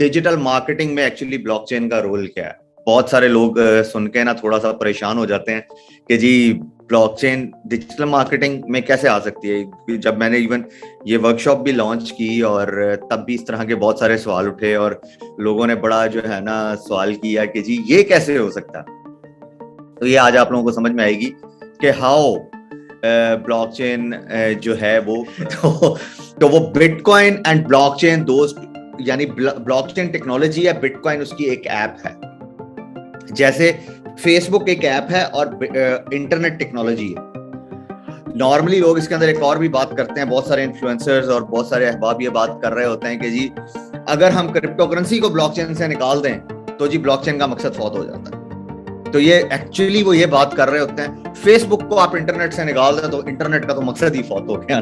Digital marketing में actually blockchain का role क्या है। बहुत सारे लोग सुन के ना थोड़ा सा परेशान हो जाते हैं कि जी ब्लॉकचेन डिजिटल मार्केटिंग में कैसे आ सकती है। जब मैंने इवन ये वर्कशॉप भी लॉन्च की और तब भी इस तरह के बहुत सारे सवाल उठे और लोगों ने बड़ा जो है ना सवाल किया कि जी ये कैसे हो सकता है। तो ये आज आप लोगों को समझ में आएगी कि हाउ ब्लॉकचेन जो है वो तो वो बिटकॉइन एंड ब्लॉकचेन दोस्त यानी ब्लॉकचेन टेक्नोलॉजी या बिटकॉइन उसकी एक ऐप है, जैसे फेसबुक एक ऐप है और इंटरनेट टेक्नोलॉजी है। नॉर्मली लोग इसके अंदर एक और भी बात करते हैं, बहुत सारे इन्फ्लुएंसर्स और बहुत सारे अहबाब ये बात कर रहे होते हैं कि जी अगर हम क्रिप्टो करेंसी को ब्लॉकचेन से निकाल दें तो जी ब्लॉकचेन का मकसद फौत हो जाता है। तो ये एक्चुअली वो ये बात कर रहे होते हैं, फेसबुक को आप इंटरनेट से निकाल दें तो इंटरनेट का तो मकसद ही फौत हो गया,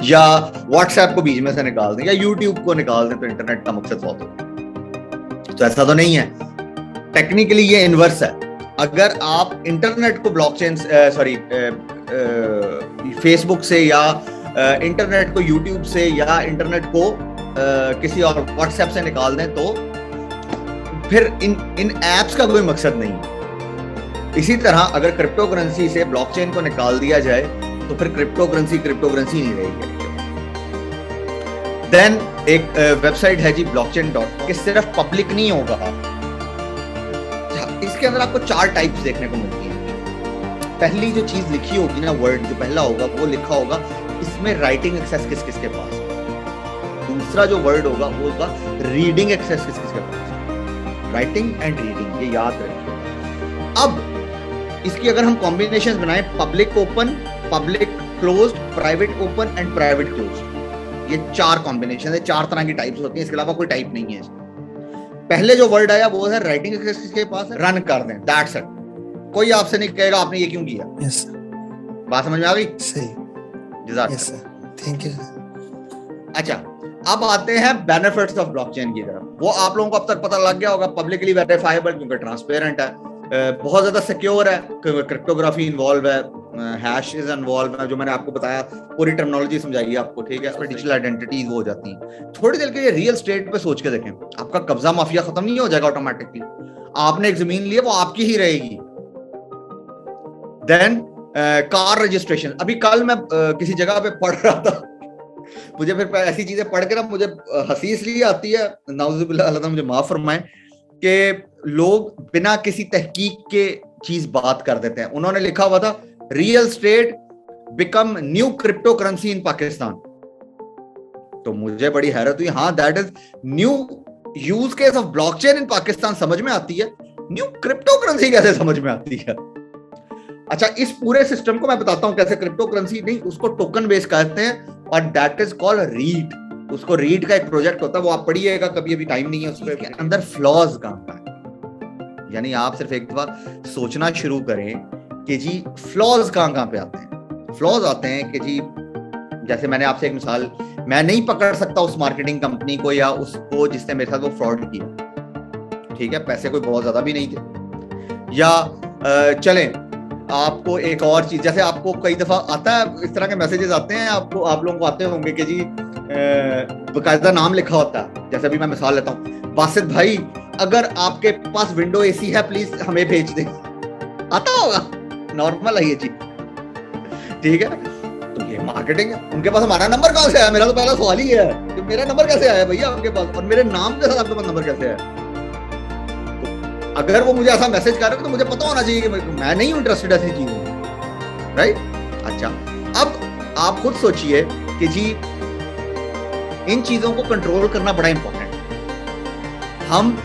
या व्हाट्सएप को बीच में से निकाल दें या यूट्यूब को निकाल दें तो इंटरनेट का मकसद फौत हो गया। तो ऐसा तो नहीं है, टेक्निकली ये इनवर्स है। अगर आप इंटरनेट को ब्लॉकचेन फेसबुक से या इंटरनेट को यूट्यूब से या इंटरनेट को किसी और व्हाट्सएप से निकाल दें तो फिर इन एप्स का कोई मकसद नहीं है। इसी तरह अगर क्रिप्टो करेंसी से ब्लॉकचेन को निकाल दिया जाए तो फिर क्रिप्टो करेंसी नहीं रहेगी। देन एक वेबसाइट है जी blockchain.com, कि सिर्फ पब्लिक नहीं होगा, इसके अंदर आपको 4 टाइप्स देखने को मिलती हैं। पहली जो चीज लिखी होगी ना, वर्ड जो पहला होगा वो लिखा होगा इसमें राइटिंग एक्सेस किस किस के पास है। दूसरा जो वर्ड होगा वो होगा रीडिंग एक्सेस किस किस के पास, राइटिंग एंड रीडिंग, ये याद रखिए। अब इसकी अगर हम कॉम्बिनेशन बनाएं, public open, public closed, private open and private closed, ये 4 कॉम्बिनेशन है, 4 तरह की टाइप्स होती हैं, इसके अलावा कोई टाइप नहीं है। पहले जो वर्ड आया वो है राइटिंग एक्सेस किसके पास है, रन कर दें, दैट्स इट। कोई आपसे नहीं कहेगा आपने ये क्यों किया। यस बात समझ में आ गई? सही, yes sir, thank you sir. अच्छा, अब आते हैं बेनिफिट्स ऑफ ब्लॉकचेन की तरफ। वो आप लोगों को अब तक पता लग गया होगा, पब्लिकली वेरीफाइबल क्योंकि ट्रांसपेरेंट है, बहुत ज्यादा सिक्योर है क्योंकि क्रिप्टोग्राफी इन्वॉल्व है, हैश इज इन्वॉल्व है, जो मैंने आपको बताया पूरी टर्मिनोलॉजी समझाई आपको, ठीक है। डिजिटल आइडेंटिटीज वो हो जाती हैं। थोड़ी देर के लिए रियल स्टेट पे सोच के देखें, आपका कब्जा माफिया खत्म नहीं हो जाएगा ऑटोमेटिकली। आपने एक जमीन ली है वो आपकी ही रहेगी। देन कार रजिस्ट्रेशन, अभी कल मैं किसी जगह पे पढ़ रहा था, मुझे फिर ऐसी चीजें पढ़ के ना मुझे हंसी इसलिए आती है, नाउजुबिल्लाह, अल्लाह मुझे माफ फरमाए, कि लोग बिना किसी तहकीक के चीज बात कर देते हैं। उन्होंने लिखा हुआ था real estate become new cryptocurrency in Pakistan. तो मुझे बड़ी हैरत हुई, हाँ that is new use case of blockchain in Pakistan समझ में आती है, न्यू क्रिप्टो करेंसी कैसे समझ में आती है। अच्छा, इस पूरे सिस्टम को मैं बताता हूं कैसे। क्रिप्टो करेंसी नहीं, उसको टोकन बेस कहते हैं और दैट इज कॉल्ड रीड। उसको रीड का एक प्रोजेक्ट होता है, वो आप पढ़िएगा कभी, अभी टाइम नहीं है उस पर। अंदर फ्लॉज कहां है, यानी आप सिर्फ एक दफा सोचना शुरू करें कि जी फ्लॉज कहां पे आते हैं। फ्लॉज आते हैं कि जी, जैसे मैंने आपसे एक मिसाल, मैं नहीं पकड़ सकता उस मार्केटिंग कंपनी को या उसको जिसने मेरे साथ वो फ्रॉड किया, ठीक है, पैसे कोई बहुत ज्यादा भी नहीं थे। या चलें आपको एक और चीज, जैसे आपको कई दफा आता है इस तरह के मैसेजेस आते हैं, आपको, आप लोगों को आते होंगे कि जी बकायदा नाम लिखा होता है। जैसे अभी मैं मिसाल लेता हूँ, बासित भाई अगर आपके पास विंडो एसी है प्लीज हमें भेज दें, आता होगा, नॉर्मल है ये चीज, ठीक है। तो ये मार्केटिंग है। उनके पास हमारा नंबर कहां से आया, मेरा तो पहला सवाल ही है कि मेरा नंबर कैसे आया भैया आपके पास, और मेरे नाम के साथ आपके पास नंबर कैसे आया। अगर वो मुझे ऐसा मैसेज कर रहे हो तो मुझे पता होना चाहिए कि मैं नहीं इंटरेस्टेड ऐसी चीजों में, राइट। अच्छा, अब आप खुद सोचिए कि जी इन चीजों को कंट्रोल करना बड़ा इंपॉर्टेंट है। हम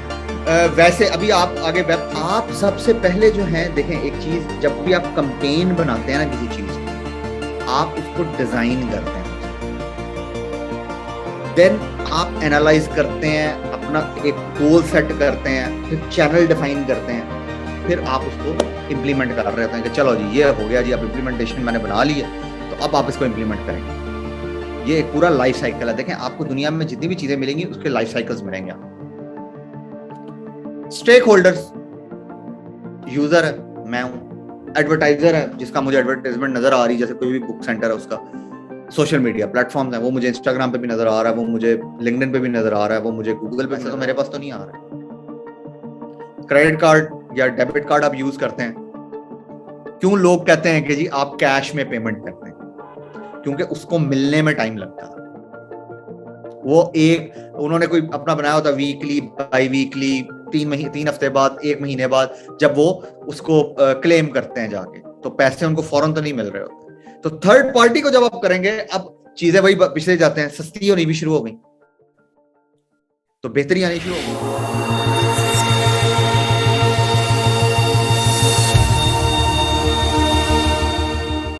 वैसे अभी आप आगे वेब, आप सबसे पहले जो है देखें एक चीज, जब भी आप कैंपेन बनाते हैं ना किसी चीज की, आप उसको डिजाइन करते हैं, देन आप एनालाइज करते हैं, अपना एक गोल सेट करते हैं, फिर चैनल डिफाइन करते हैं, फिर आप उसको इंप्लीमेंट कर रहे होते हैं कि चलो जी ये हो गया जी, अब इंप्लीमेंटेशन मैंने बना ली है तो अब आप इसको इंप्लीमेंट करेंगे। ये एक पूरा लाइफ साइकिल है। देखें आपको दुनिया में जितनी भी चीजें मिलेंगी उसके लाइफ साइकिल्स मिलेंगे। स्टेक होल्डर्स, यूजर है मैं हूं, एडवर्टाइजर है जिसका मुझे एडवर्टाइजमेंट नजर आ रही है, जैसे कोई भी बुक सेंटर है उसका, सोशल मीडिया प्लेटफॉर्म्स हैं, वो मुझे इंस्टाग्राम पे भी नजर आ रहा है, वो मुझे लिंक्डइन पे भी नजर आ रहा है, वो मुझे गूगल पे, तो मेरे पास तो नहीं आ रहा है। क्रेडिट कार्ड या डेबिट कार्ड आप यूज करते हैं, क्यों लोग कहते हैं कि जी आप कैश में पेमेंट करते हैं? क्योंकि उसको मिलने में टाइम लगता है। वो उन्होंने कोई अपना बनाया होता, वीकली, बाई वीकली, 3 हफ्ते बाद, 1 महीने बाद, जब वो उसको क्लेम करते हैं जाके, तो पैसे उनको फौरन तो नहीं मिल रहे होते। तो थर्ड पार्टी को जब आप करेंगे, अब चीजें वही पिछले जाते हैं, सस्ती होनी भी शुरू हो गई, तो बेहतरी आनी शुरू हो गई।